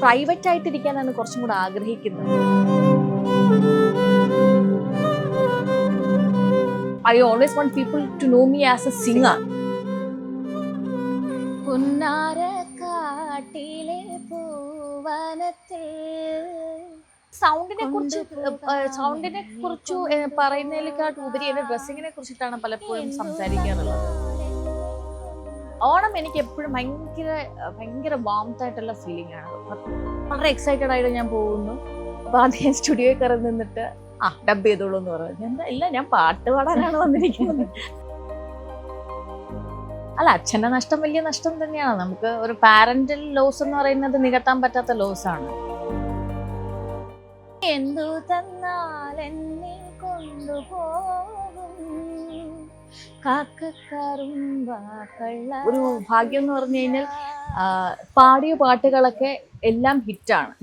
Private ആയിട്ടിരിക്കാനാണ് കുറച്ചും കൂടെ ആഗ്രഹിക്കുന്നത്. I always want people to know me as a singer. സൗണ്ടിനെ കുറിച്ച് പറയുന്നതിലേക്കാട്ട് ഉപരി എന്റെ ഡ്രസ്സിങ്ങിനെ കുറിച്ചിട്ടാണ് പലപ്പോഴും സംസാരിക്കാറുള്ളത്. ഓണം എനിക്ക് എപ്പോഴും ഭയങ്കര വാംത്തായിട്ടുള്ള ഫീലിംഗ് ആണ്. വളരെ എക്സൈറ്റഡ് ആയിട്ട് ഞാൻ പോകുന്നു. അപ്പൊ ആദ്യം സ്റ്റുഡിയോയിൽ കയറി നിന്നിട്ട് ഡബ് ചെയ്തോളൂ എന്ന് പറഞ്ഞു. എന്താ ഇല്ല, ഞാൻ പാട്ട് പാടാനാണ് വന്നിരിക്കുന്നത്. അല്ല, അച്ഛന്റെ നഷ്ടം വലിയ നഷ്ടം തന്നെയാണ്. നമുക്ക് ഒരു പാരന്റൽ ലോസ് എന്ന് പറയുന്നത് നികത്താൻ പറ്റാത്ത ലോസ് ആണ്. എന്തു തന്നാൽ എന്നെ കൊണ്ടുപോകും ഒരു ഭാഗ്യം എന്ന് പറഞ്ഞു കഴിഞ്ഞാൽ പാടിയ പാട്ടുകളൊക്കെ എല്ലാം ഹിറ്റാണ്.